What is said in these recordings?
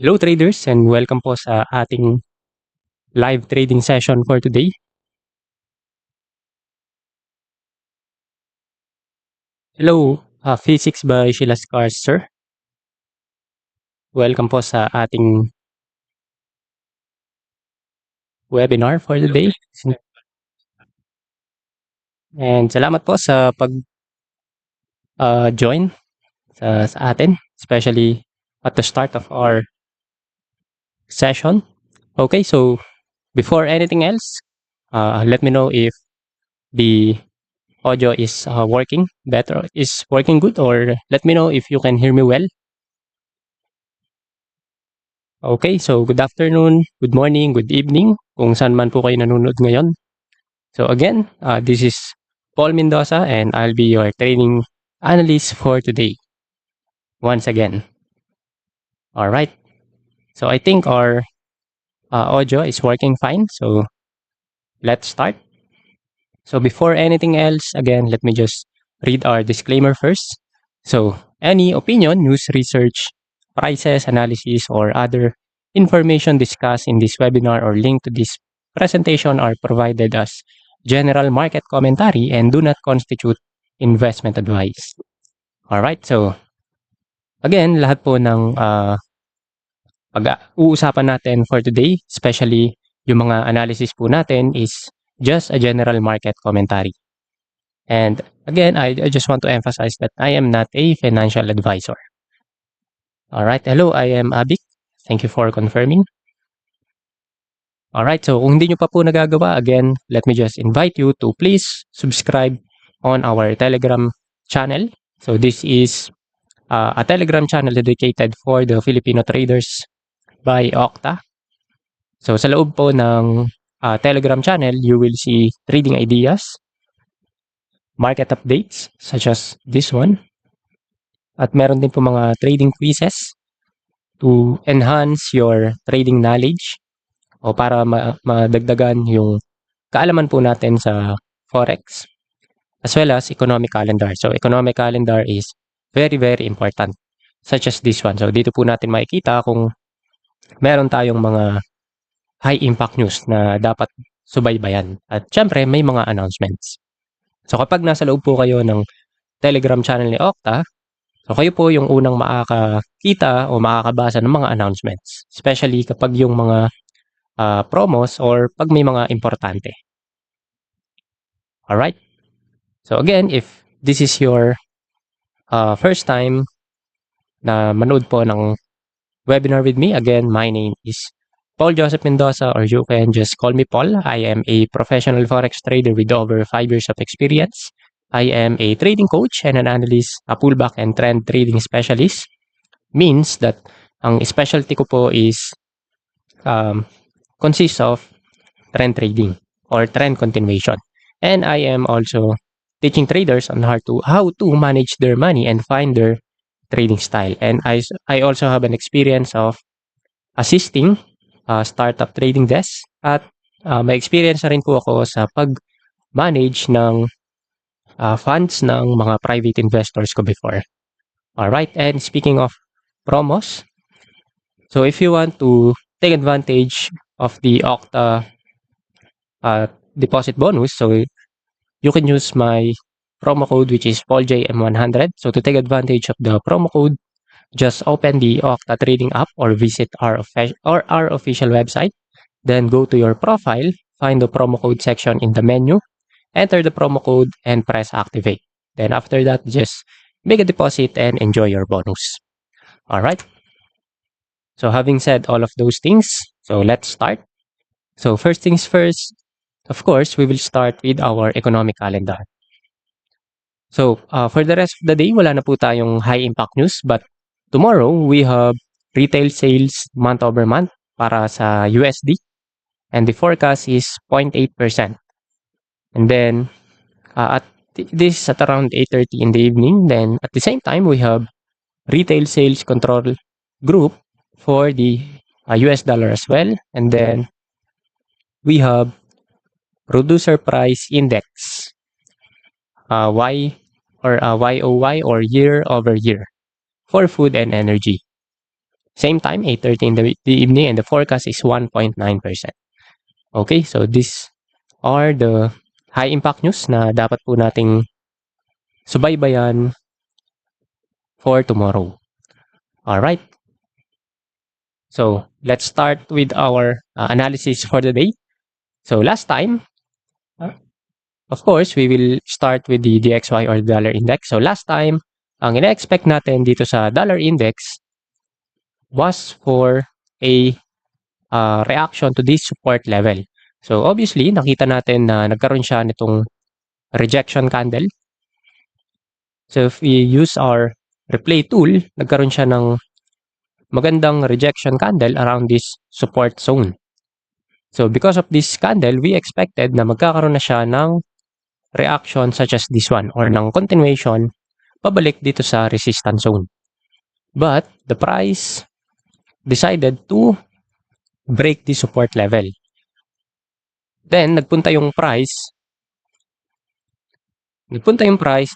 Hello traders and welcome po sa ating live trading session for today. Hello, Physics by Sheila Scars, sir. Welcome po sa ating webinar for today. And salamat po sa pag-join sa atin, especially at the start of our session. Okay, so before anything else, let me know if the audio is working good, or let me know if you can hear me well. Okay, so good afternoon, good morning, good evening, kung saan man po kayo nanonood ngayon. So again, this is Paul Mendoza and I'll be your trading analyst for today. Once again. All right. So I think our audio is working fine. So let's start. So before anything else, again, let me just read our disclaimer first. So any opinion, news, research, prices, analysis, or other information discussed in this webinar or linked to this presentation are provided as general market commentary and do not constitute investment advice. Alright, so again, lahat po ng pag-uusapan natin for today, especially yung mga analysis po natin, is just a general market commentary. And again, I just want to emphasize that I am not a financial advisor. Alright, hello, I am Abik. Thank you for confirming. Alright, so kung hindi nyo pa po nagagawa, again, let me just invite you to please subscribe on our Telegram channel. So this is a Telegram channel dedicated for the Filipino traders by Octa. So sa loob po ng Telegram channel, you will see trading ideas, market updates such as this one, at meron din po mga trading quizzes to enhance your trading knowledge o para madagdagan yung kaalaman po natin sa Forex, as well as economic calendar. So economic calendar is very, very important, such as this one. So dito po natin makikita kung meron tayong mga high impact news na dapat subaybayan. At syempre, may mga announcements. So kapag nasa loob po kayo ng Telegram channel ni Octa, so kayo po yung unang makakakita o makakabasa ng mga announcements. Especially kapag yung mga promos or pag may mga importante. Alright? So again, if this is your first time na manood po ng webinar with me, again, my name is Paul Joseph Mendoza, or you can just call me Paul. I am a professional Forex trader with over 5 years of experience. I am a trading coach and an analyst, a pullback and trend trading specialist. Means that ang specialty ko po is consists of trend trading or trend continuation. And I am also teaching traders on how to manage their money and find their trading style. And I also have an experience of assisting startup trading desk, at may experience na rin po ako sa pag-manage ng funds ng mga private investors ko before. Alright, and speaking of promos, so if you want to take advantage of the Octa deposit bonus, so you can use my promo code, which is PaulJM100. So to take advantage of the promo code, just open the Octa trading app or visit our official website. Then go to your profile, find the promo code section in the menu, enter the promo code and press activate. Then after that, just make a deposit and enjoy your bonus. Alright. So having said all of those things, so let's start. So first things first, of course, we will start with our economic calendar. So for the rest of the day, wala na po tayong high impact news, but tomorrow we have retail sales month over month para sa USD, and the forecast is 0.8%. And then this is at around 8:30 in the evening. Then at the same time, we have retail sales control group for the US dollar as well. And then we have producer price index, YOY or year over year for food and energy. Same time, 8:30 in the evening, and the forecast is 1.9%. Okay, so these are the high impact news na dapat po nating subaybayan for tomorrow. Alright. So let's start with our analysis for the day. So last time, of course, we will start with the DXY or dollar index. So last time, ang ina-expect natin dito sa dollar index was for a reaction to this support level. So obviously, nakita natin na nagkaroon siya nitong rejection candle. So if we use our replay tool, nagkaroon siya ng magandang rejection candle around this support zone. So because of this candle, we expected na magkakaroon na siya ng reaction such as this one or ng continuation pabalik dito sa resistance zone. But the price decided to break the support level. Then nagpunta yung price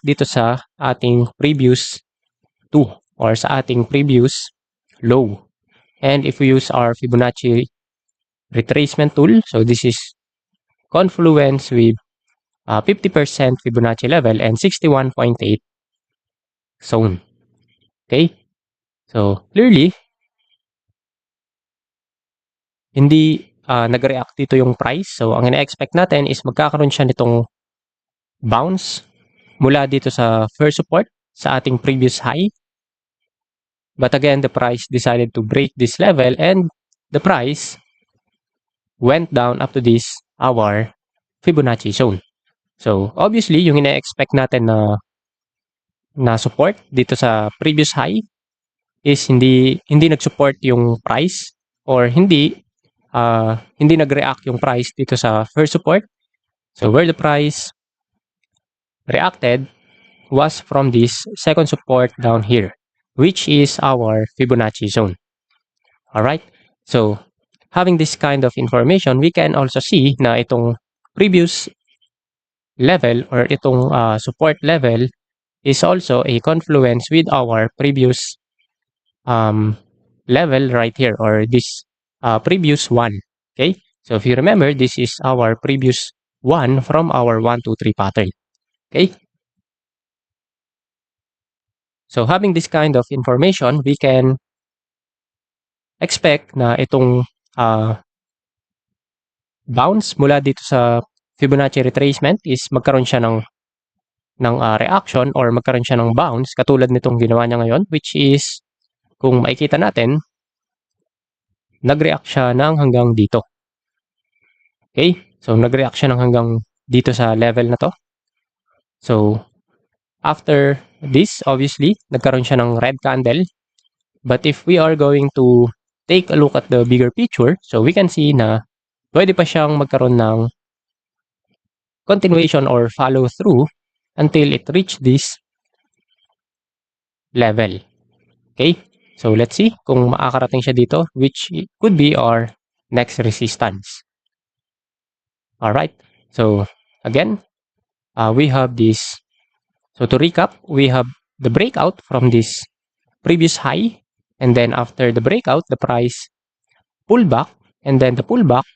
dito sa ating previous 2 or sa ating previous low. And if we use our Fibonacci retracement tool, so this is confluence with 50% Fibonacci level and 61.8 zone. Okay? So, clearly, hindi nag-react dito yung price. So, ang ina-expect natin is magkakaroon siya nitong bounce mula dito sa first support sa ating previous high. But again, the price decided to break this level and the price went down up to this, our Fibonacci zone. So, obviously, yung ina-expect natin na support dito sa previous high is hindi nag-support yung price or hindi nag-react yung price dito sa first support. So, where the price reacted was from this second support down here, which is our Fibonacci zone. Alright? So, having this kind of information, we can also see na itong previous level or itong support level is also a confluence with our previous level right here or this previous one. Okay? So if you remember, this is our previous one from our 1, 2, 3 pattern. Okay? So having this kind of information, we can expect na itong bounce mula dito sa Fibonacci retracement is magkaroon siya ng reaction or magkaroon siya ng bounce katulad nitong ginawa niya ngayon, which is kung makikita natin, nag-react siya ng hanggang dito. Okay? So, nag-react siya ng hanggang dito sa level na to. So, after this, obviously, nagkaroon siya ng red candle. But if we are going to take a look at the bigger picture, so we can see na pwede pa siyang magkaroon ng continuation or follow through until it reach this level. Okay? So, let's see kung makakarating siya dito, which could be our next resistance. Alright, so again, we have this. So to recap, we have the breakout from this previous high, and then after the breakout, the price pulled back, and then the pullback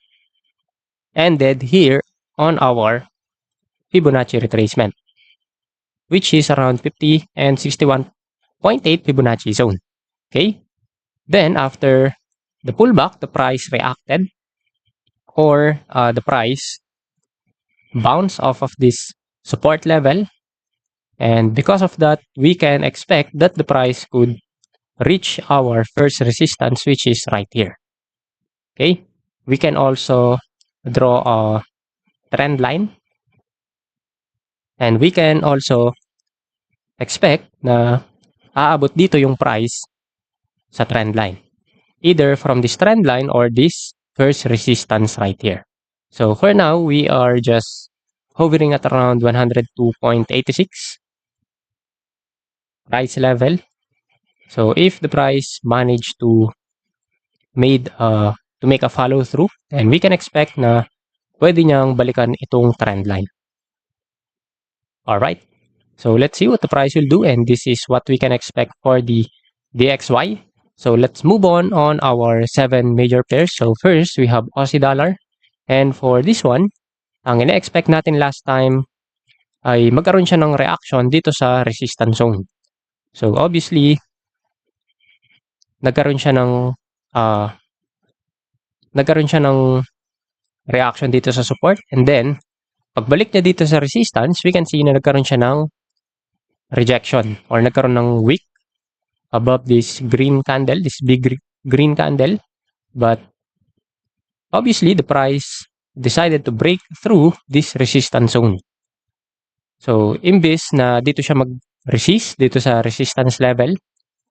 ended here on our Fibonacci retracement, which is around 50 and 61.8 Fibonacci zone. Okay, then after the pullback, the price reacted, or the price bounce off of this support level, and because of that, we can expect that the price could reach our first resistance, which is right here. Okay, we can also draw a trend line, and we can also expect na aabot dito yung price sa trend line, either from this trend line or this first resistance right here. So for now, we are just hovering at around 102.86 price level. So if the price managed to make a follow through, then we can expect na pwede niyang balikan itong trend line. Alright, so let's see what the price will do, and this is what we can expect for the DXY. So let's move on our 7 major pairs. So first, we have Aussie dollar. And for this one, ang ina-expect natin last time ay magkaroon siya ng reaction dito sa resistance zone. So obviously, nagkaroon siya ng uh, reaction dito sa support, and then pagbalik niya dito sa resistance, we can see na nagkaroon siya ng rejection or nagkaroon ng wick above this green candle, this big green candle. But obviously, the price decided to break through this resistance zone. So imbes na dito siya mag-resist dito sa resistance level,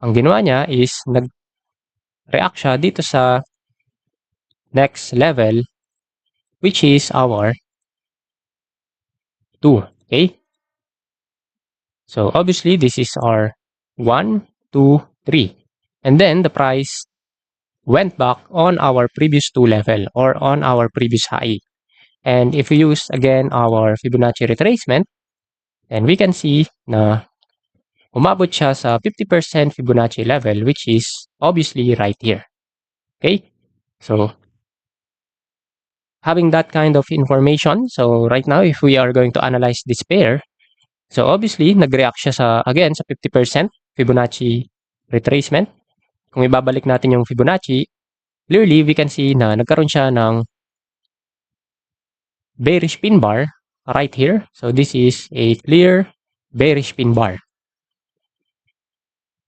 ang ginawa niya is nag-react siya dito sa next level, which is our 2. Okay? So obviously, this is our 1, 2, 3. And then the price went back on our previous 2 level or on our previous high. And if we use again our Fibonacci retracement, then we can see na umabot siya sa 50% Fibonacci level, which is obviously right here. Okay? So having that kind of information, so right now if we are going to analyze this pair, so obviously nag-react siya again sa 50% Fibonacci retracement. Kung ibabalik natin yung Fibonacci, clearly we can see na nagkaroon siya ng bearish pin bar right here. So this is a clear bearish pin bar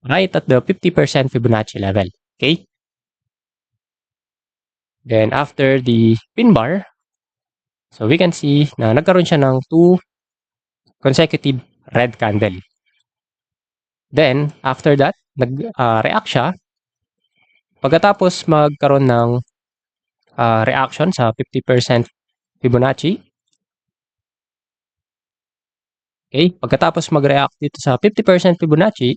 right at the 50% Fibonacci level. Okay? Then after the pin bar, so we can see na nagkaroon siya ng 2 consecutive red candle. Then after that, nag-react siya. Pagkatapos magkaroon ng reaction sa 50% Fibonacci. Okay? Pagkatapos mag-react dito sa 50% Fibonacci,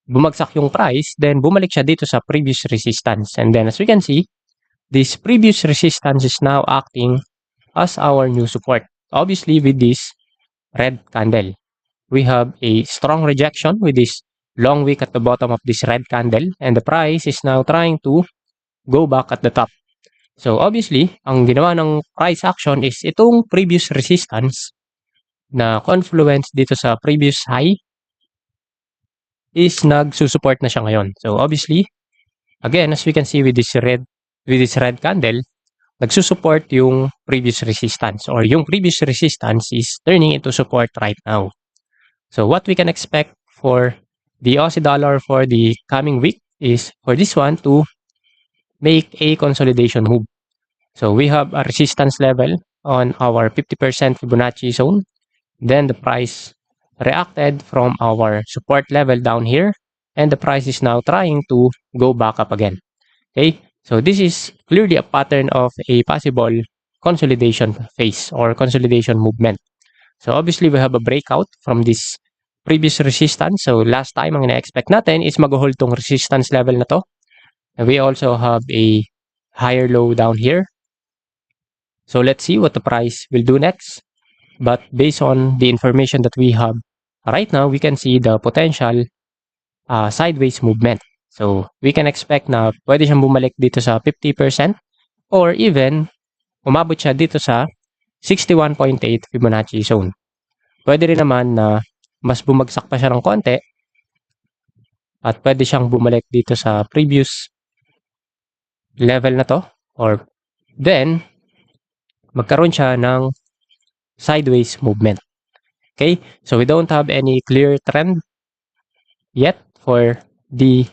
bumagsak yung price, then bumalik siya dito sa previous resistance. And then as we can see, this previous resistance is now acting as our new support. Obviously, with this red candle, we have a strong rejection with this long wick at the bottom of this red candle, and the price is now trying to go back at the top. So obviously, ang ginawa ng price action is itong previous resistance na confluence dito sa previous high is nagsusupport na siya ngayon. So obviously, again, as we can see with this red candle, nagsusupport yung previous resistance, or yung previous resistance is turning into support right now. So what we can expect for the Aussie dollar for the coming week is for this one to make a consolidation move. So we have a resistance level on our 50% Fibonacci zone. Then the price reacted from our support level down here, and the price is now trying to go back up again. Okay, so this is clearly a pattern of a possible consolidation phase or consolidation movement. So obviously we have a breakout from this previous resistance. So last time ang ina-expect natin is mag-hold tong resistance level na to. And we also have a higher low down here. So let's see what the price will do next. But based on the information that we have right now, we can see the potential sideways movement. So we can expect na pwede siyang bumalik dito sa 50% or even umabot siya dito sa 61.8 Fibonacci zone. Pwede rin naman na mas bumagsak pa siya ng konti at pwede siyang bumalik dito sa previous level na to, or then magkaroon siya ng sideways movement. Okay, so we don't have any clear trend yet for the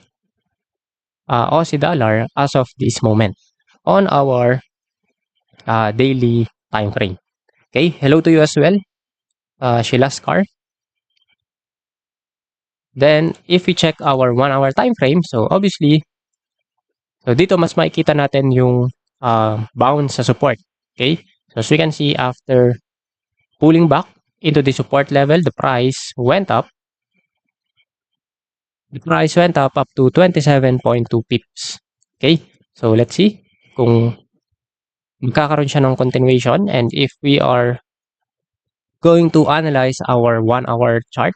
Aussie dollar as of this moment on our daily time frame. Okay, hello to you as well, Sheila Scar. Then if we check our 1 hour time frame, so obviously, so dito mas makikita natin yung bounce sa support. Okay, so as we can see, after pulling back into the support level, the price went up. The price went up to 27.2 pips. Okay, so let's see kung magkakaroon siya ng continuation, and if we are going to analyze our 1 hour chart.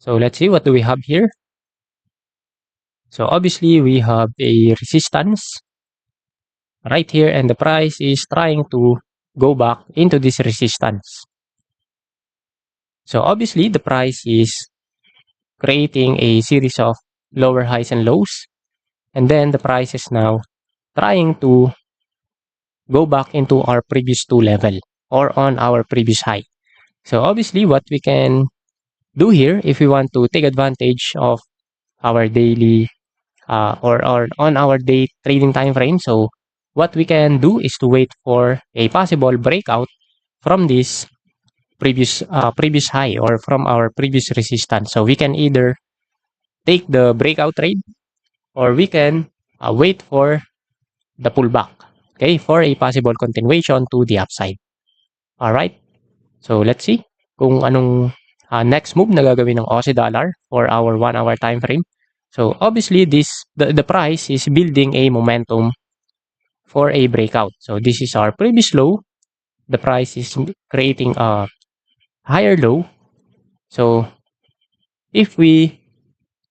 So let's see what do we have here. So obviously we have a resistance right here and the price is trying to go back into this resistance. So obviously the price is creating a series of lower highs and lows, and then the price is now trying to go back into our previous two level or on our previous high. So obviously what we can do here if we want to take advantage of our daily or on our day trading time frame. So what we can do is to wait for a possible breakout from this previous high or from our previous resistance. So we can either take the breakout trade or we can wait for the pullback, okay, for a possible continuation to the upside. All right. So let's see kung anong next move na gagawin ng Aussie dollar for our 1 hour time frame. So obviously the price is building a momentum for a breakout. So this is our previous low. The price is creating a higher low. So if we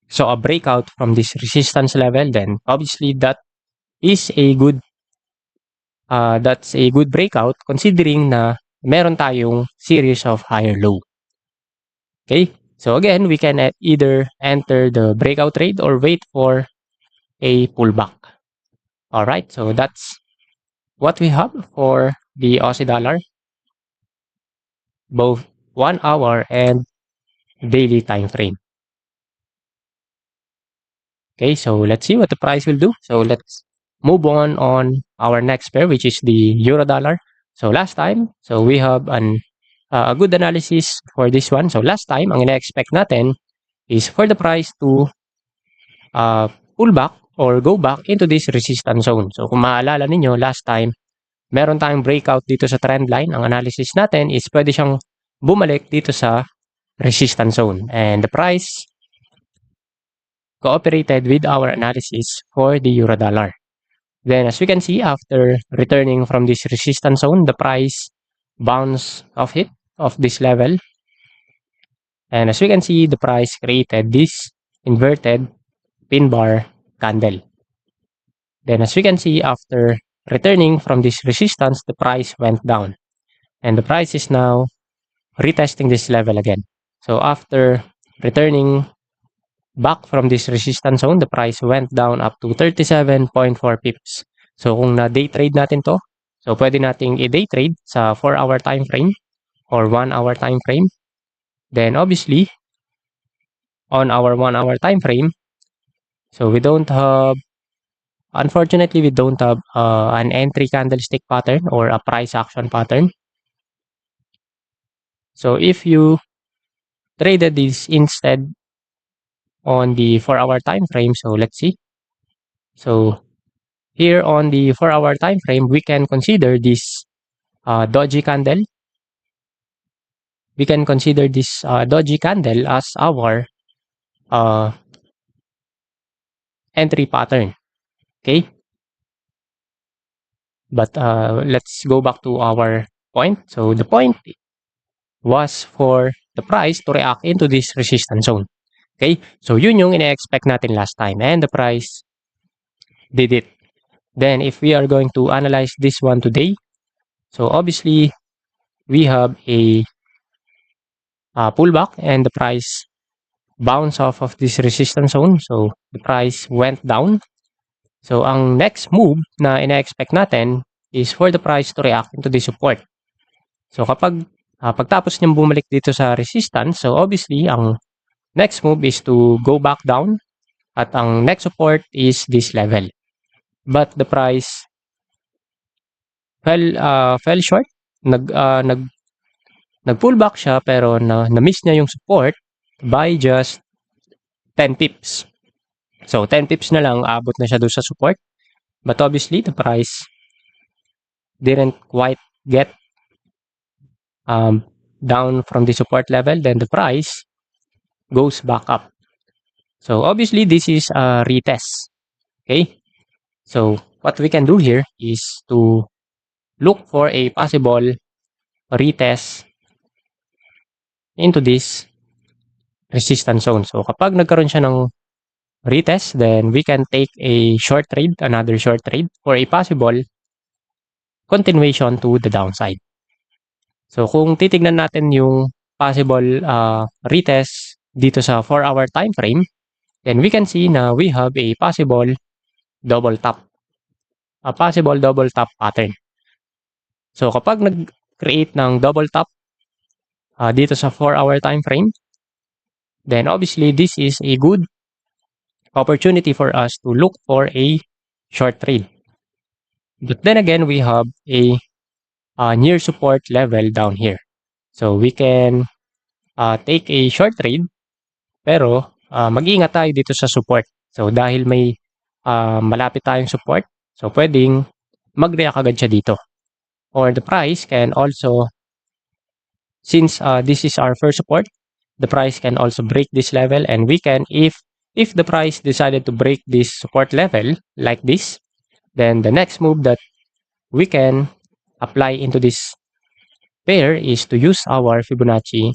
saw a breakout from this resistance level, then obviously is a good that's a good breakout considering na meron tayong series of higher low. Okay? So again, we can either enter the breakout trade or wait for a pullback. All right? So that's what we have for the Aussie dollar, both 1 hour and daily time frame. Okay, so let's see what the price will do. So let's move on our next pair, which is the euro dollar. So last time, so we have a good analysis for this one. So last time, ang ina-expect natin is for the price to pull back or go back into this resistance zone. So kung maalala ninyo, last time, meron tayong breakout dito sa trend line. Ang analysis natin is pwede siyang bumalik dito sa resistance zone. And the price cooperated with our analysis for the euro dollar. Then as we can see, after returning from this resistance zone, the price bounced off this level. And as we can see, the price created this inverted pin bar candle. Then as we can see, after returning from this resistance, the price went down. And the price is now retesting this level again. So after returning back from this resistance zone, the price went down up to 37.4 pips. So kung na-day trade natin to, so pwede nating i-day trade sa 4-hour time frame or 1-hour time frame. Then obviously, on our 1-hour time frame, so unfortunately, we don't have an entry candlestick pattern or a price action pattern. So if you traded this instead on the 4-hour time frame, so let's see. So here on the 4-hour time frame, we can consider this doji candle. We can consider this doji candle as our entry pattern. Okay. But let's go back to our point. So the point was for the price to react into this resistance zone. Okay. So yun yung ina-expect natin last time. And the price did it. Then if we are going to analyze this one today, so obviously we have a pullback and the price bounce off of this resistance zone. So the price went down. So ang next move na ina-expect natin is for the price to react into the support. So kapag pagtapos niyang bumalik dito sa resistance, so obviously ang next move is to go back down at ang next support is this level. But the price fell short. Nag-pull back siya pero na-miss niya yung support by just 10 pips. So 10 pips na lang abot na siya doon sa support. But obviously the price didn't quite get down from the support level, then the price goes back up. So obviously this is a retest. Okay? So what we can do here is to look for a possible retest into this resistance zone. So kapag nagkaroon siya ng retest, then we can take a short trade, another short trade for a possible continuation to the downside. So kung titignan natin yung possible retest dito sa 4-hour time frame, then we can see na we have a possible double top. A possible double top pattern. So kapag nag-create ng double top dito sa 4-hour time frame, then obviously this is a good opportunity for us to look for a short trade. But then again, we have a near support level down here. So we can take a short trade, pero mag-iingat tayo dito sa support. So dahil may malapit tayong support, so pwedeng mag-react agad siya dito. Or the price can also, since this is our first support, the price can also break this level, and we can, if the price decided to break this support level like this, then the next move that we can apply into this pair is to use our Fibonacci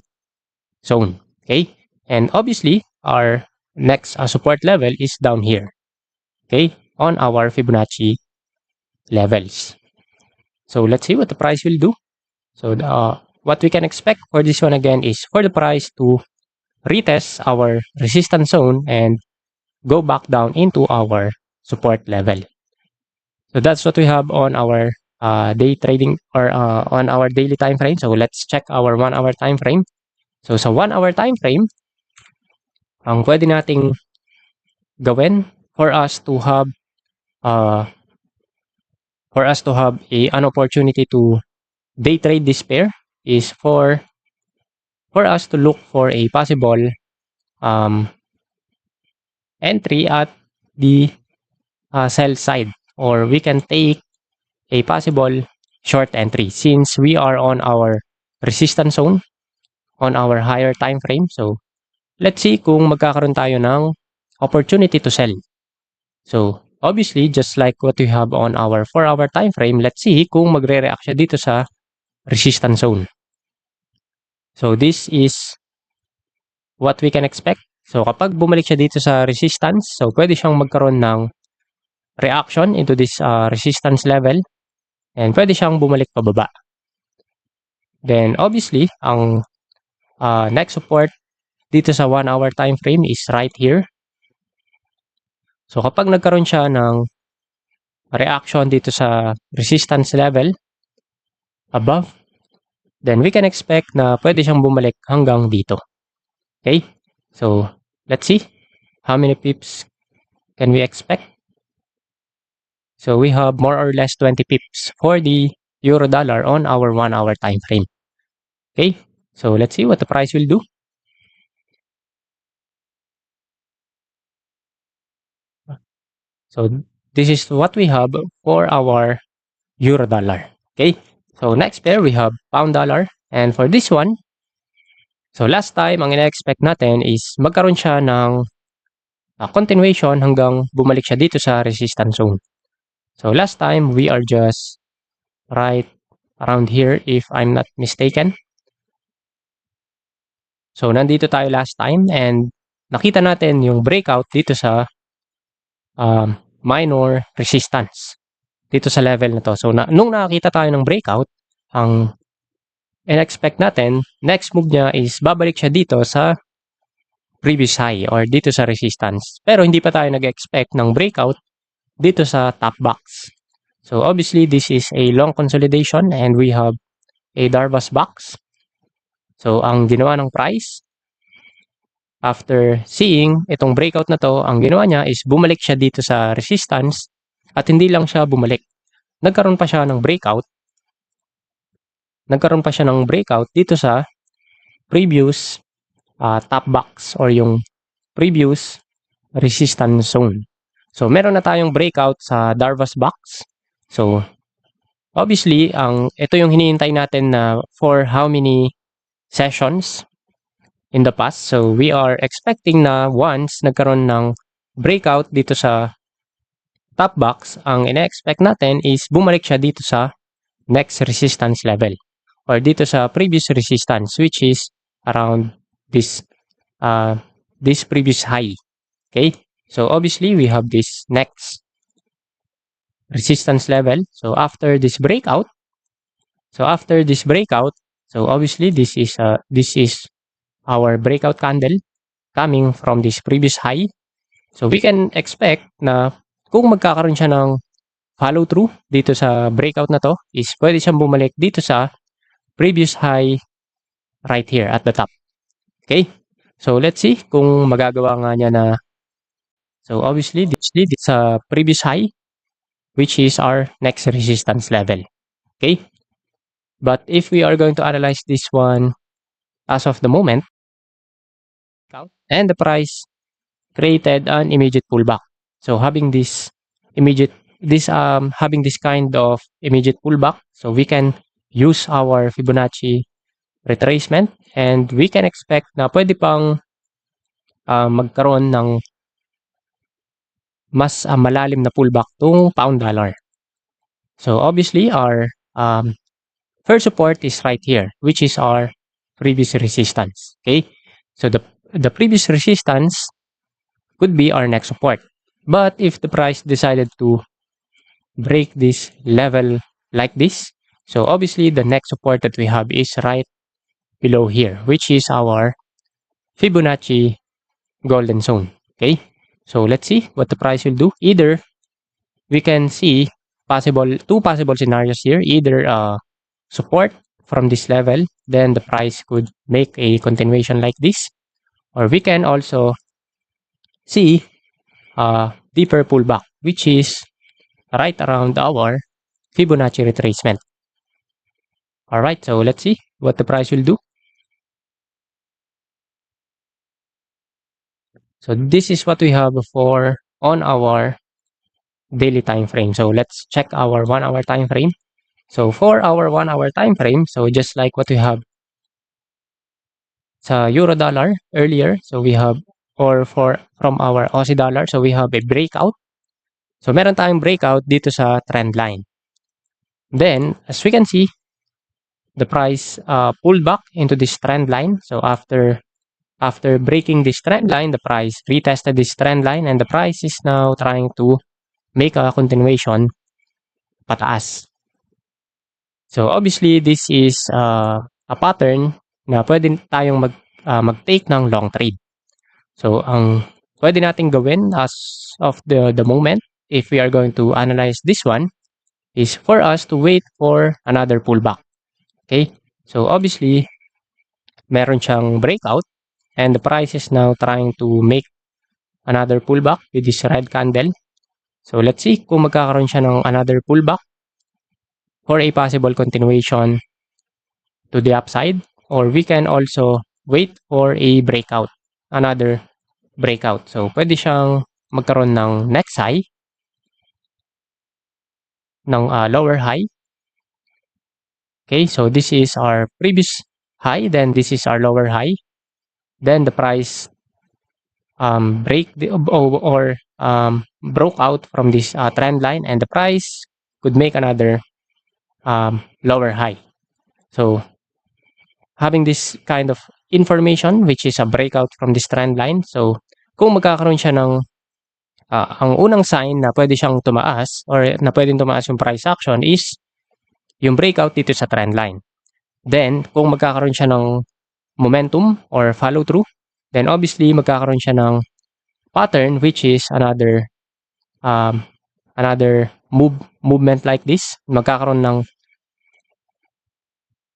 zone. Okay, and obviously our next support level is down here, okay, on our Fibonacci levels. So let's see what the price will do. So what we can expect for this one again is for the price to retest our resistance zone and go back down into our support level. So that's what we have on our day trading or on our daily time frame. So let's check our 1-hour time frame. So sa 1-hour time frame, ang pwede nating gawin for us to have an opportunity to day trade this pair is for us to look for a possible entry at the sell side, or we can take a possible short entry since we are on our resistance zone on our higher time frame. So let's see kung magkakaroon tayo ng opportunity to sell. So obviously, just like what we have on our 4-hour time frame, let's see kung magre-react siya dito sa resistance zone. So this is what we can expect. So kapag bumalik siya dito sa resistance, so pwede siyang magkaroon ng reaction into this resistance level, and pwede siyang bumalik pababa. Then obviously, ang next support dito sa 1-hour time frame is right here. So kapag nagkaroon siya ng reaction dito sa resistance level above, then we can expect na pwede siyang bumalik hanggang dito. Okay? So let's see how many pips can we expect. So we have more or less 20 pips for the euro dollar on our 1-hour time frame. Okay? So let's see what the price will do. So this is what we have for our euro dollar. Okay? So next pair we have pound dollar, and for this one, so last time ang ina-expect natin is magkaroon siya ng continuation hanggang bumalik siya dito sa resistance zone. So last time we are just right around here if I'm not mistaken. So nandito tayo last time and nakita natin yung breakout dito sa minor resistance dito sa level na to. So nung nakakita tayo ng breakout, ang in-expect natin, next move niya is babalik siya dito sa previous high or dito sa resistance. Pero hindi pa tayo nag-expect ng breakout dito sa top box. So obviously this is a long consolidation and we have a Darvas box. So ang ginawa ng price, after seeing itong breakout na to, ang ginawa niya is bumalik siya dito sa resistance, at hindi lang siya bumalik. Nagkaroon pa siya ng breakout. Dito sa previous top box or yung previous resistance zone. So meron na tayong breakout sa Darvas box. So obviously, ito yung hinihintay natin na for how many sessions in the past. So we are expecting na once nagkaroon ng breakout dito sa top box, ang ina-expect natin is bumalik siya dito sa next resistance level or dito sa previous resistance, which is around this previous high. Okay? So obviously we have this next resistance level. So after this breakout, so obviously this is our breakout candle coming from this previous high. So we can expect na kung magkakaroon siya ng follow through dito sa breakout na to, is pwede siyang bumalik dito sa previous high right here at the top. Okay? So let's see kung magagawa nga niya na. So obviously this previous high, which is our next resistance level. Okay? But if we are going to analyze this one as of the moment, and the price created an immediate pullback. So having this kind of immediate pullback, so we can use our Fibonacci retracement, and we can expect na pwede pang magkaroon ng mas malalim na pullback tong pound dollar. So obviously our first support is right here, which is our previous resistance. Okay, so the previous resistance could be our next support. But if the price decided to break this level like this, so obviously the next support that we have is right below here, which is our Fibonacci golden zone. Okay, so let's see what the price will do. Either we can see two possible scenarios here, either support from this level, then the price could make a continuation like this, or we can also see deeper pullback, which is right around our Fibonacci retracement. Alright, so let's see what the price will do. So this is what we have for on our daily time frame. So let's check our 1 hour time frame. So for our 1 hour time frame, so just like what we have sa euro dollar earlier, so we have, or from our Aussie dollar, so we have a breakout. So meron tayong breakout dito sa trend line. Then as we can see, the price pulled back into this trend line. So after breaking this trend line, the price retested this trend line, and the price is now trying to make a continuation pataas. So obviously this is a pattern na pwede tayong mag-take ng long trade. So ang pwede nating gawin as of the moment, if we are going to analyze this one, is for us to wait for another pullback. Okay, so obviously meron siyang breakout, and the price is now trying to make another pullback with this red candle. So let's see kung magkakaroon siya ng another pullback for a possible continuation to the upside, or we can also wait for a breakout, another breakout. So pwede siyang magkaroon ng next high, ng lower high. Okay, so this is our previous high, then this is our lower high. Then the price broke out from this trend line, and the price could make another lower high. So having this kind of information, which is a breakout from this trend line, so kung magkakaroon siya ng ang unang sign na pwede siyang tumaas, or na pwedeng tumaas yung price action, is yung breakout dito sa trend line. Then kung magkakaroon siya ng momentum or follow through, then obviously magkakaroon siya ng pattern, which is another movement like this. Magkakaroon ng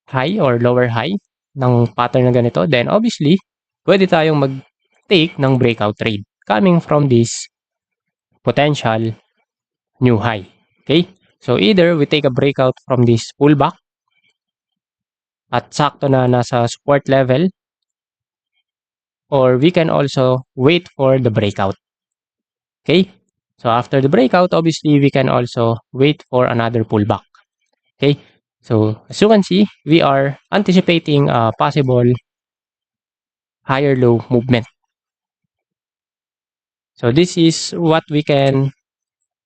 high or lower high ng pattern na ganito. Then obviously pwede tayong mag-take ng breakout trade coming from this potential new high. Okay, so either we take a breakout from this pullback at sakto na nasa support level, or we can also wait for the breakout. Okay, so after the breakout, obviously we can also wait for another pullback. Okay, so as you can see, we are anticipating a possible higher low movement. So this is what we can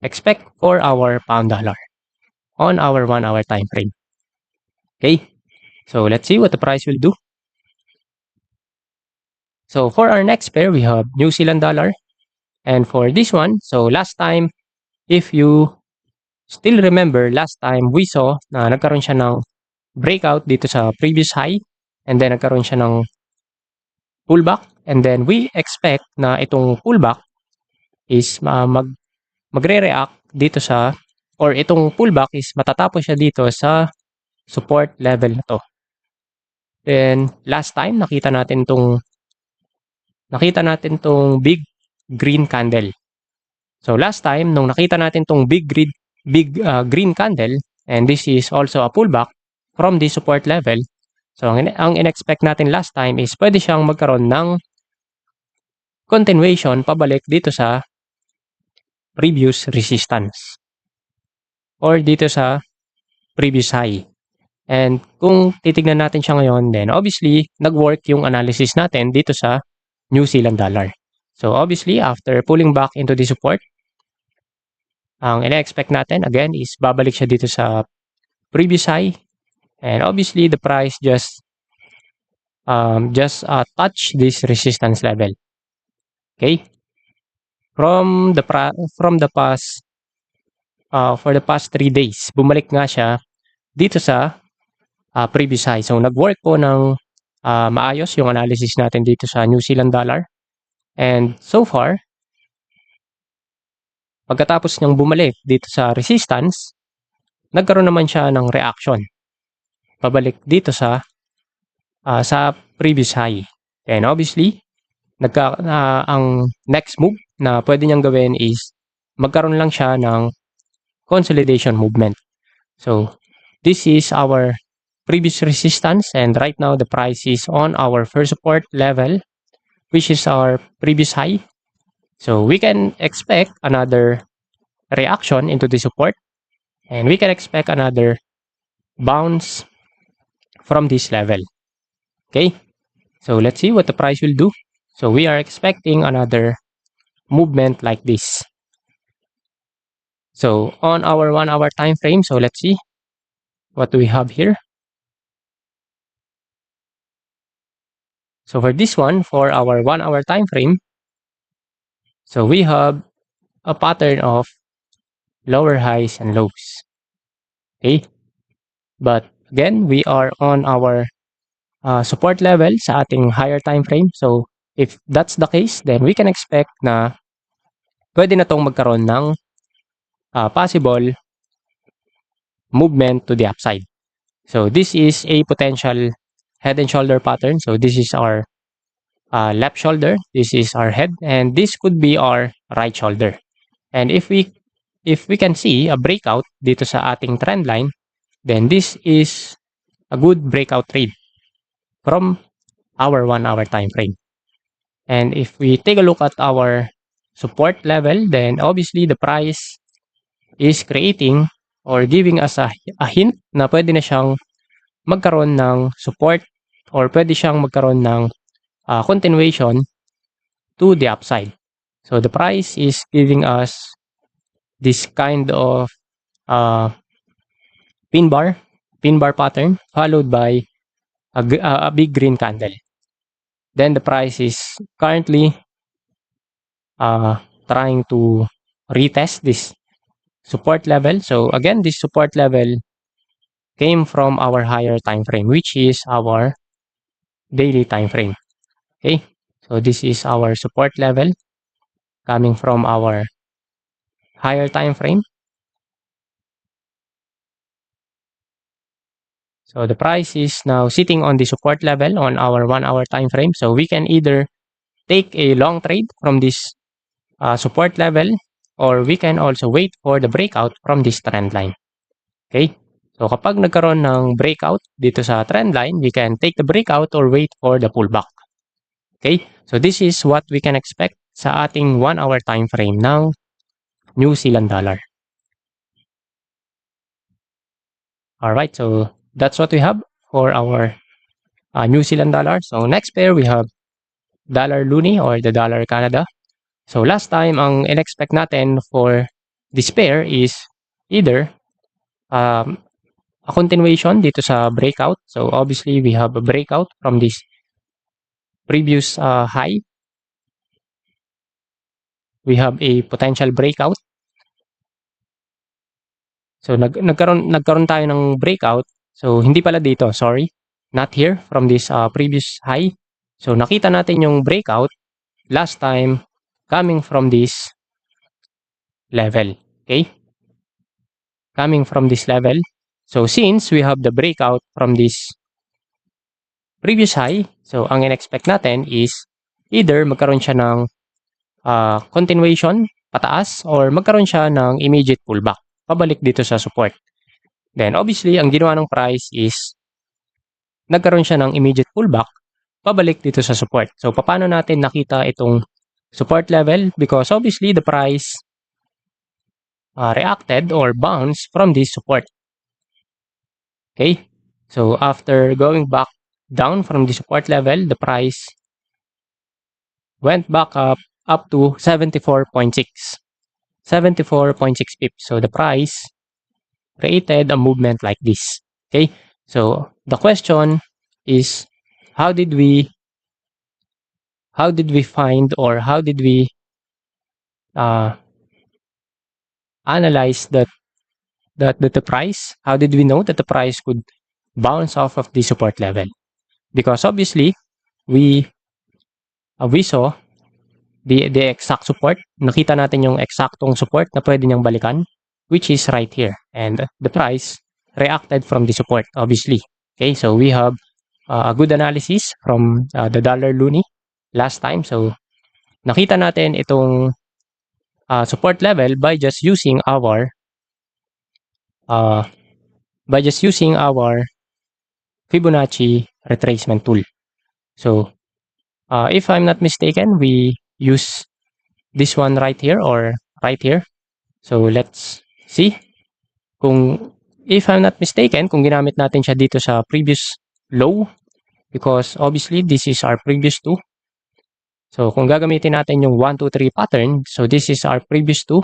expect for our pound dollar on our 1 hour time frame. Okay, so let's see what the price will do. So for our next pair, we have New Zealand dollar. And for this one, so last time, if you still remember, last time we saw na nagkaroon siya ng breakout dito sa previous high, and then nagkaroon siya ng pullback, and then we expect na itong pullback is magre-react dito sa, or itong pullback is matatapos siya dito sa support level na to. Then last time nakita natin tong big green candle. So last time nung nakita natin tong big green candle, and this is also a pullback from the support level. So ang in-expect natin last time is pwede siyang magkaroon ng continuation pabalik dito sa previous resistance or dito sa previous high. And kung titignan natin siya ngayon, then obviously nag-work yung analysis natin dito sa New Zealand dollar. So obviously after pulling back into the support, ang ina-expect natin again is babalik siya dito sa previous high, and obviously the price just touch this resistance level. Okay, from the past for the past 3 days, bumalik nga siya dito sa previous high. So nag-work po ng maayos yung analysis natin dito sa New Zealand dollar, and so far pagkatapos niyang bumalik dito sa resistance, nagkaroon naman siya ng reaction pabalik dito sa previous high. And obviously ang next move na pwede niyang gawin is magkaroon lang siya ng consolidation movement. So this is our previous resistance, and right now the price is on our first support level, which is our previous high. So we can expect another reaction into the support, and we can expect another bounce from this level. Okay, so let's see what the price will do. So we are expecting another movement like this. So on our 1 hour time frame, so let's see what do we have here. So for this one, for our 1 hour time frame, so we have a pattern of lower highs and lows. Okay, but again, we are on our support level sa ating higher time frame. So if that's the case, then we can expect na pwede na tong magkaroon ng possible movement to the upside. So this is a potential head and shoulder pattern. So this is our left shoulder, this is our head, and this could be our right shoulder. And if we can see a breakout dito sa ating trend line, then this is a good breakout trade from our 1 hour time frame. And if we take a look at our support level, then obviously the price is creating or giving us a hint na pwede na siyang magkaroon ng support, or pwede siyang magkaroon ng continuation to the upside. So the price is giving us this kind of pin bar pattern followed by a big green candle. Then the price is currently trying to retest this support level. So again, this support level came from our higher time frame, which is our daily time frame. Okay, so this is our support level coming from our higher time frame. So the price is now sitting on the support level on our 1 hour time frame. So we can either take a long trade from this support level, or we can also wait for the breakout from this trend line. Okay, so kapag nagkaroon ng breakout dito sa trend line, we can take the breakout or wait for the pullback. Okay, so this is what we can expect sa ating 1 hour time frame ng New Zealand dollar. Alright, so that's what we have for our New Zealand dollar. So next pair, we have dollar Looney or the dollar Canada. So last time, ang in-expect natin for this pair is either a continuation dito sa breakout. So obviously, we have a breakout from this previous high. we have a potential breakout. So nagkaroon tayo ng breakout. So hindi pala dito, sorry. Not here from this previous high. So nakita natin yung breakout last time coming from this level. Okay? Coming from this level. So since we have the breakout from this previous high, so ang in-expect natin is either magkaroon siya ng continuation pataas or magkaroon siya ng immediate pullback pabalik dito sa support. Then obviously, ang ginawa ng price is nagkaroon siya ng immediate pullback pabalik dito sa support. So paano natin nakita itong support level? Because obviously the price reacted or bounced from this support. Okay? So after going back down from the support level, the price went back up to 74.6. 74.6 pips. So the price created a movement like this. Okay? So the question is, how did we find, or how did we analyze that the price? How did we know that the price could bounce off of the support level? Because obviously we saw the exact support. Nakita natin yung eksaktong support na pwede niyang balikan, which is right here, and the price reacted from the support, obviously. Okay, so we have a good analysis from the dollar Looney last time. So nakita natin itong support level by just using our Fibonacci retracement tool. So if I'm not mistaken, we use this one right here or right here. So let's see kung, if I'm not mistaken, kung ginamit natin siya dito sa previous low, because obviously this is our previous 2. So kung gagamitin natin yung 1, 2, 3 pattern, so this is our previous 2.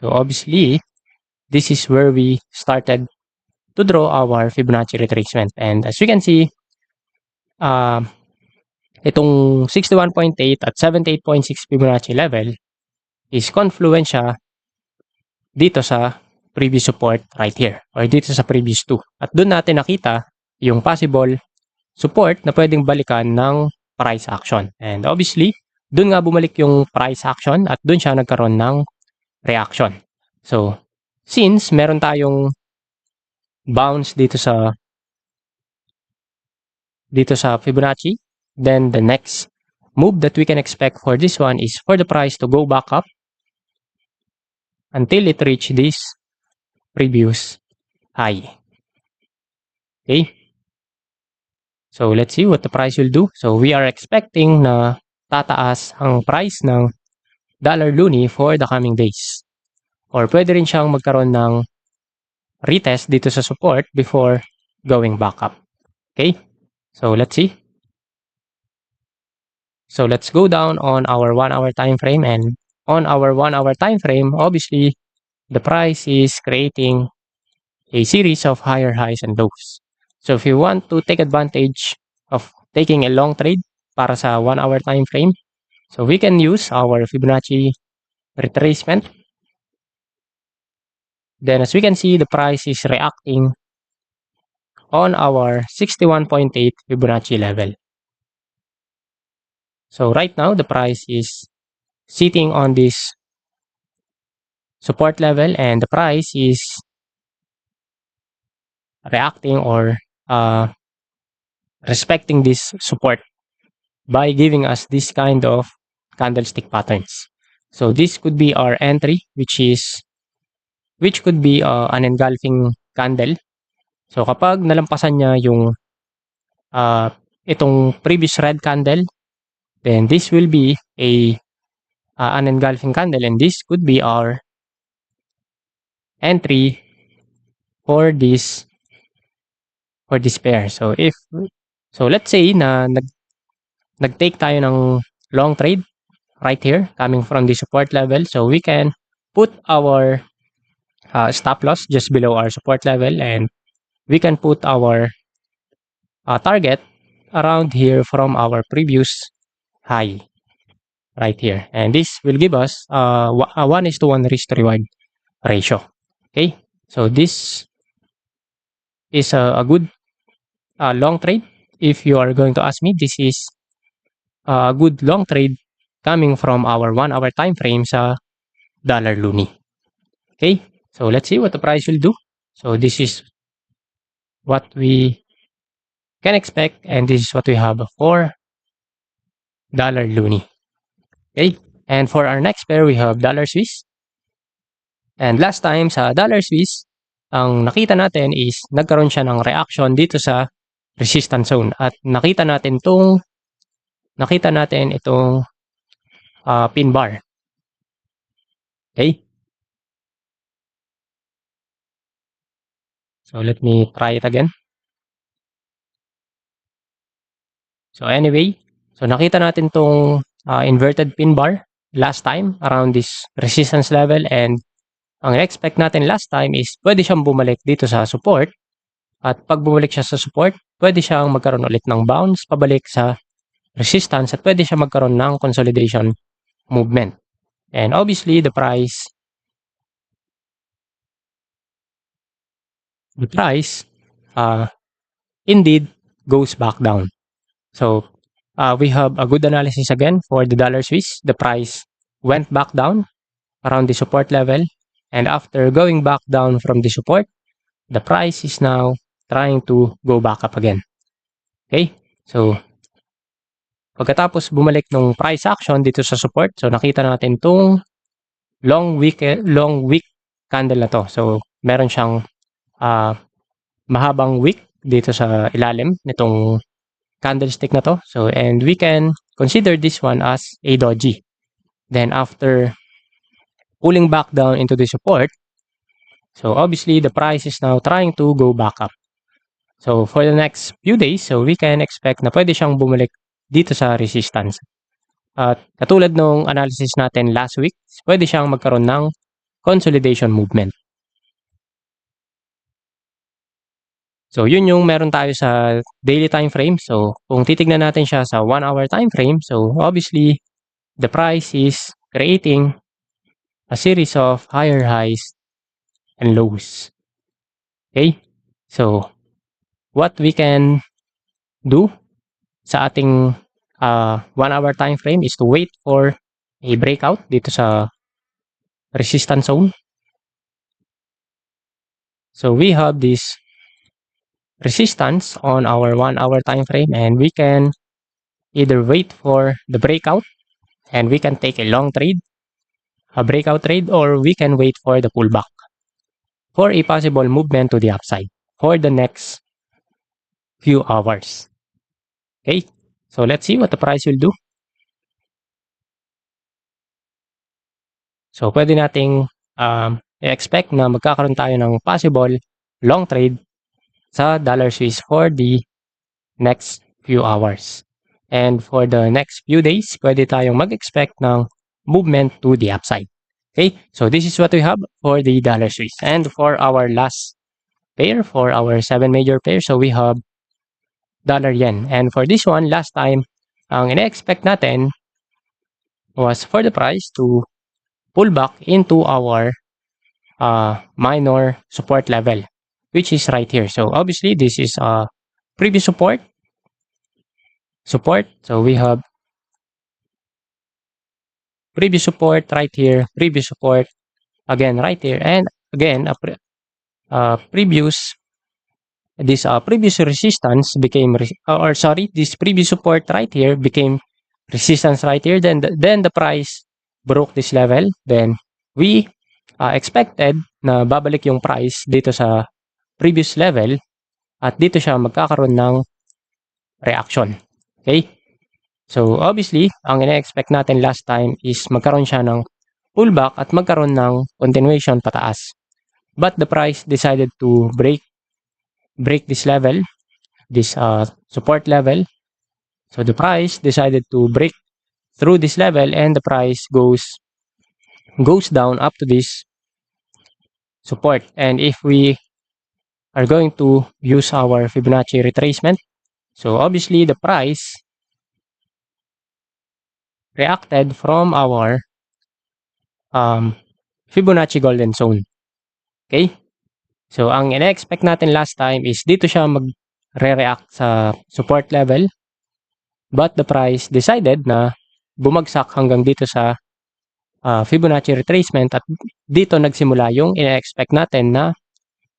So obviously this is where we started to draw our Fibonacci retracement. And as you can see, itong 61.8 at 78.6 Fibonacci level is confluent siya dito sa previous support right here, or dito sa previous 2. At doon natin nakita yung possible support na pwedeng balikan ng price action. And obviously, doon nga bumalik yung price action at doon siya nagkaroon ng reaction. So, since meron tayong bounce dito sa Fibonacci, then the next move that we can expect for this one is for the price to go back up until it reach this previous high. Okay? So let's see what the price will do. So we are expecting na tataas ang price ng dollar Looney for the coming days. Or pwede rin siyang magkaroon ng retest dito sa support before going back up. Okay? So let's see. So let's go down on our 1 hour time frame, and on our 1 hour time frame, obviously the price is creating a series of higher highs and lows. So if you want to take advantage of taking a long trade para sa 1 hour time frame, so we can use our Fibonacci retracement. Then as we can see, the price is reacting on our 61.8 Fibonacci level. So right now, the price is sitting on this support level, and the price is reacting or respecting this support by giving us this kind of candlestick patterns. So this could be our entry, which could be an engulfing candle. So kapag nalampasan niya yung itong previous red candle, then this will be an engulfing candle, and this could be our entry for this pair. So let's say na nag-take tayo ng long trade right here coming from the support level, so we can put our stop loss just below our support level, and we can put our target around here from our previous high. right here. And this will give us a 1:1 risk to reward ratio. Okay, so this is a good long trade. If you are going to ask me, this is a good long trade coming from our 1 hour time frame sa dollar Looney. Okay, so let's see what the price will do. So this is what we can expect, and this is what we have for dollar Looney. Okay, and for our next pair, we have dollar Swiss. And last time sa dollar Swiss, ang nakita natin is nagkaroon siya ng reaction dito sa resistance zone at nakita natin itong pin bar. Okay? So let me try it again. So anyway, so nakita natin tong inverted pin bar last time around this resistance level, and ang expect natin last time is pwede siyang bumalik dito sa support, at pag bumalik siya sa support, pwede siyang magkaroon ulit ng bounce pabalik sa resistance at pwede siya magkaroon ng consolidation movement. And obviously the price indeed goes back down. So we have a good analysis again for the dollar Swiss. The price went back down around the support level, and after going back down from the support, the price is now trying to go back up again. Okay, so pagkatapos bumalik ng price action dito sa support, so nakita natin tong long wick candle na to. So meron siyang mahabang wick dito sa ilalim nitong candlestick na to. So, and we can consider this one as a doji. Then after pulling back down into the support, so obviously the price is now trying to go back up. So for the next few days, so we can expect na pwede siyang bumalik dito sa resistance. At katulad nung analysis natin last week, pwede siyang magkaroon ng consolidation movement. So yun yung meron tayo sa daily time frame. So kung titignan natin siya sa 1 hour time frame, so obviously the price is creating a series of higher highs and lows. Okay? So what we can do sa ating 1 hour time frame is to wait for a breakout dito sa resistance zone. So we have this resistance on our 1 hour time frame, and we can either wait for the breakout and we can take a long trade, a breakout trade, or we can wait for the pullback for a possible movement to the upside for the next few hours. Okay, so let's see what the price will do. So pwede nating expect na magkakaroon tayo ng possible long trade sa dollar Swiss for the next few hours. And for the next few days, pwede tayong mag-expect ng movement to the upside. Okay, so this is what we have for the dollar Swiss. And for our last pair, for our 7 major pairs, so we have dollar yen. And for this one, last time, ang ina-expect natin was for the price to pull back into our minor support level, which is right here. So obviously this is previous support. So we have previous support right here, previous support again right here, and again previous resistance became this previous support right here became resistance right here. Then the price broke this level. Then we expected na babalik yung price dito sa previous level at dito siya magkakaroon ng reaction. Okay? So obviously, ang ina-expect natin last time is magkaroon siya ng pullback at magkaroon ng continuation pataas. But the price decided to break this level, this support level. So the price decided to break through this level, and the price goes down up to this support. And if we are going to use our Fibonacci retracement, so obviously the price reacted from our Fibonacci golden zone. Okay? So, ang ina-expect natin last time is dito siya magre-react sa support level. But the price decided na bumagsak hanggang dito sa Fibonacci retracement at dito nagsimula yung ina-expect natin na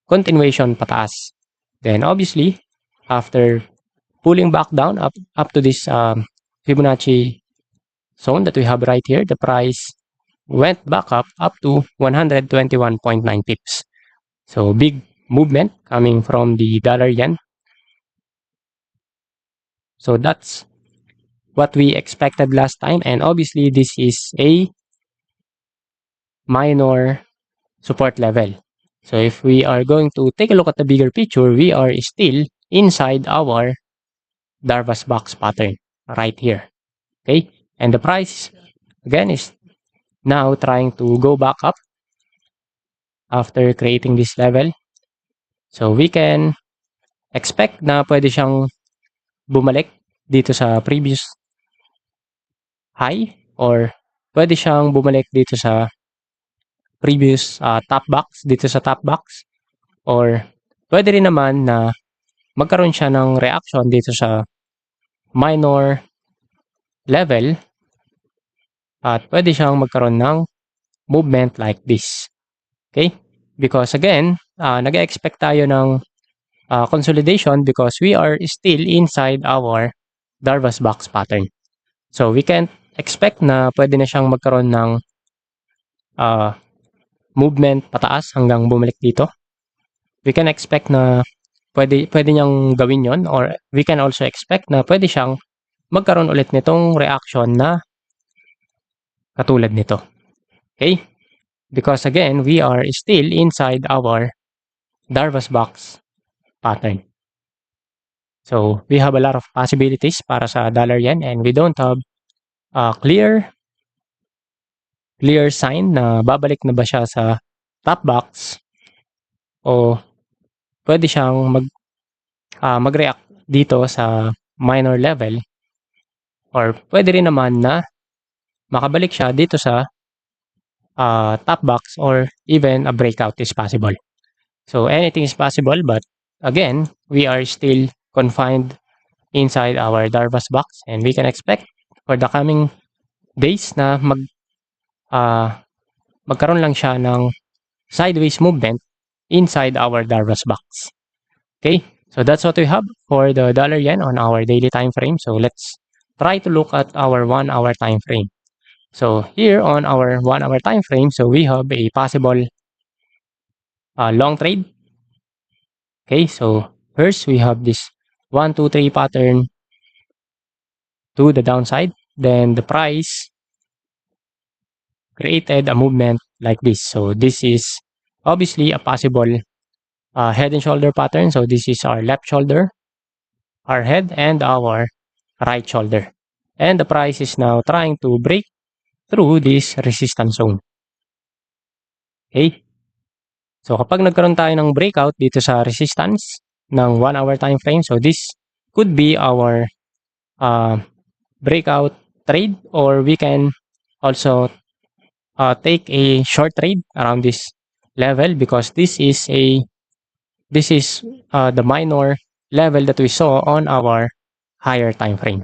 continuation pataas. Then obviously, after pulling back down up to this Fibonacci zone that we have right here, the price went back up to 121.9 pips. So big movement coming from the dollar yen. So that's what we expected last time, and obviously this is a minor support level. So if we are going to take a look at the bigger picture, we are still inside our Darvas box pattern right here. Okay, and the price again is now trying to go back up after creating this level. So we can expect na pwede siyang bumalik dito sa previous high, or pwede siyang bumalik dito sa previous top box, dito sa top box, or pwede rin naman na magkaroon siya ng reaction dito sa minor level at pwede siyang magkaroon ng movement like this. Okay? Because again, nag-expect tayo ng consolidation because we are still inside our Darvas box pattern. So we can expect na pwede na siyang magkaroon ng movement pataas hanggang bumalik dito. We can expect na pwede niyang gawin yon, or we can also expect na pwede siyang magkaroon ulit nitong reaction na katulad nito. Okay? Because again, we are still inside our Darvas box pattern. So we have a lot of possibilities para sa dollar yen, and we don't have a clear sign na babalik na ba siya sa top box o pwede siyang mag-react dito sa minor level, or pwede rin naman na makabalik siya dito sa top box, or even a breakout is possible. So anything is possible, but again, we are still confined inside our Darvas box, and we can expect for the coming days na magkaroon lang siya ng sideways movement inside our Darvas box. Okay, so that's what we have for the dollar yen on our daily time frame. So let's try to look at our 1 hour time frame. So here on our 1 hour time frame, so we have a possible long trade. Okay, so first we have this 1, 2, 3 pattern to the downside. Then the price created a movement like this. So this is obviously a possible head and shoulder pattern. So this is our left shoulder, our head, and our right shoulder. And the price is now trying to break through this resistance zone. Okay? So kapag nagkaroon tayo ng breakout dito sa resistance ng 1 hour time frame, so this could be our breakout trade, or we can also take a short trade around this level, because this is the minor level that we saw on our higher time frame.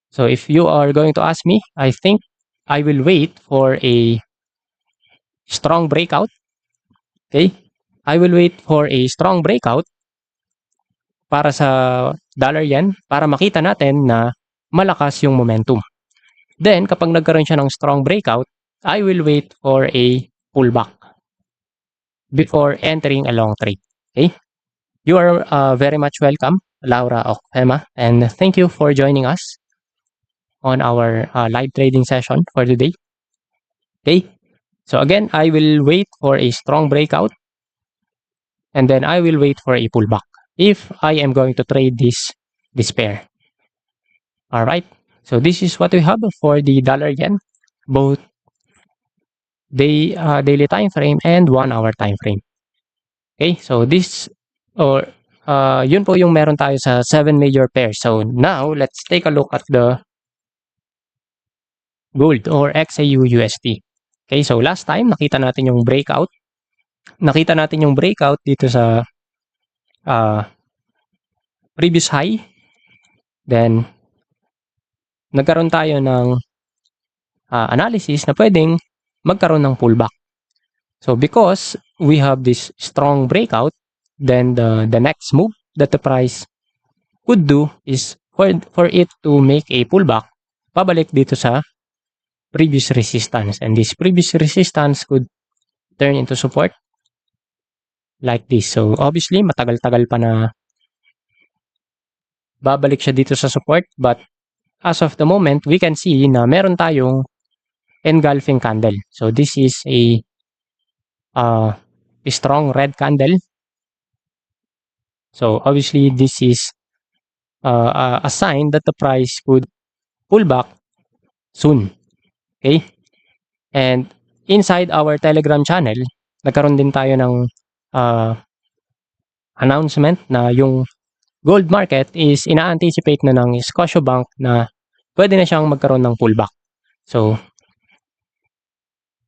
So if you are going to ask me, I think I will wait for a strong breakout. Okay? I will wait for a strong breakout para sa dollar yen, para makita natin na malakas yung momentum. Then, kapag nagkaroon siya ng strong breakout, I will wait for a pullback before entering a long trade. Okay? You are very much welcome, Laura Octa, and thank you for joining us on our live trading session for today. Okay? So again, I will wait for a strong breakout, and then I will wait for a pullback if I am going to trade this pair. All right. So this is what we have for the dollar yen, both daily time frame and 1 hour time frame. Okay, so yun po yung meron tayo sa 7 major pairs. So now let's take a look at the gold or XAU USD. Okay, so last time nakita natin yung breakout. Nakita natin yung breakout dito sa previous high. Then nagkaroon tayo ng analysis na pwedeng magkaroon ng pullback. So because we have this strong breakout, then the next move that the price could do is for it to make a pullback, pabalik dito sa previous resistance. And this previous resistance could turn into support like this. So obviously, matagal-tagal pa na babalik siya dito sa support. But as of the moment, we can see na meron tayong engulfing candle. So this is a strong red candle. So obviously, this is a sign that the price could pull back soon. Okay? And inside our Telegram channel, nagkaroon din tayo ng announcement na yung gold market is ina-anticipate na ng Scotiabank na pwede na siyang magkaroon ng pullback. So,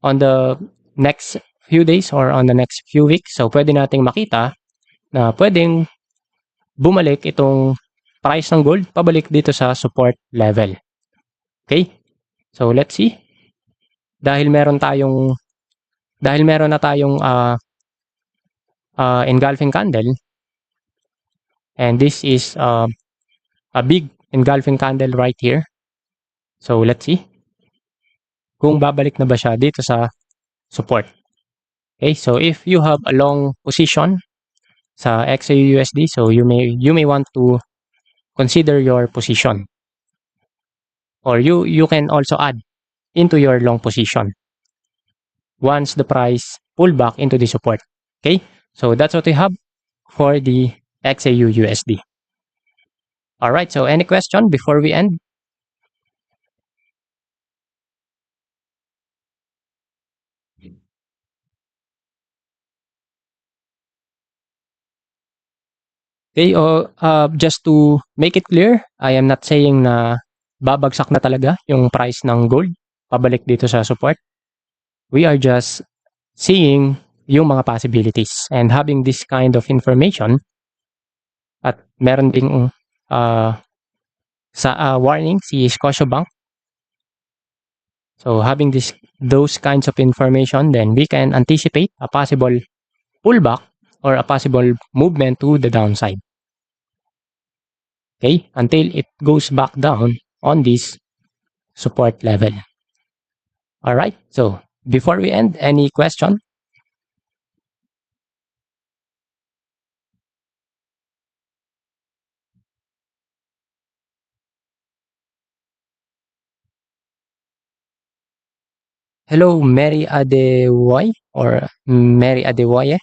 on the next few days or on the next few weeks, so pwede nating makita na pwedeng bumalik itong price ng gold pabalik dito sa support level. Okay? So, let's see. Dahil meron na tayong engulfing candle, and this is a big engulfing candle right here. So let's see kung babalik na ba siya dito sa support. Okay, so if you have a long position sa XAUUSD, so you may want to consider your position, or you can also add into your long position once the price pull back into the support. Okay, so that's what we have for the XAUUSD. All right, so any question before we end? Okay, just to make it clear, I am not saying na babagsak na talaga yung price ng gold pabalik dito sa support. We are just seeing yung mga possibilities and having this kind of information, at meron ding warning si Scotiabank. So having those kinds of information, then we can anticipate a possible pullback or a possible movement to the downside. Okay, until it goes back down on this support level. All right, so before we end, any question? Hello, Mary Adewoy or Mary Adewoye.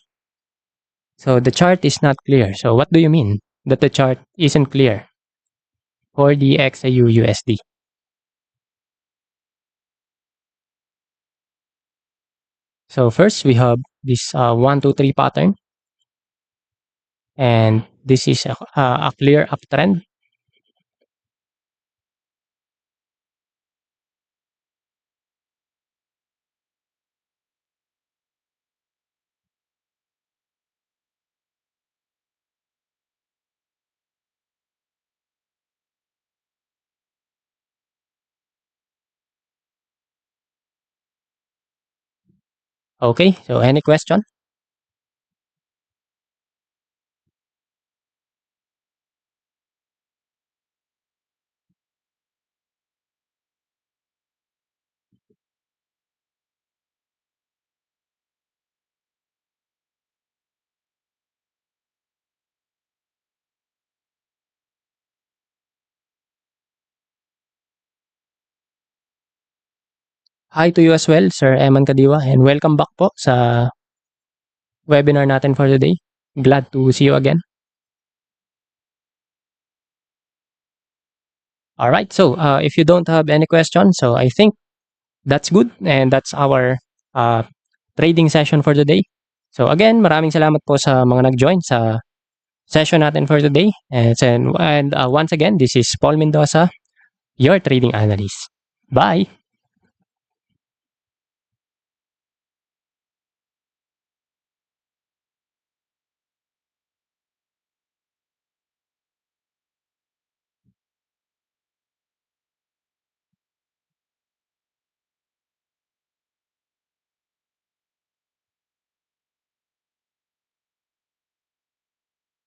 So the chart is not clear. So what do you mean that the chart isn't clear for the XAU USD? So first we have this 1, 2, 3 pattern, and this is a clear uptrend. Okay, so any question? Hi to you as well, Sir Eman Kadiwa, and welcome back po sa webinar natin for today. Glad to see you again. All right, so if you don't have any questions, so I think that's good, and that's our trading session for today. So again, maraming salamat po sa mga nag-join sa session natin for today. And once again, this is Paul Mendoza, your trading analyst. Bye!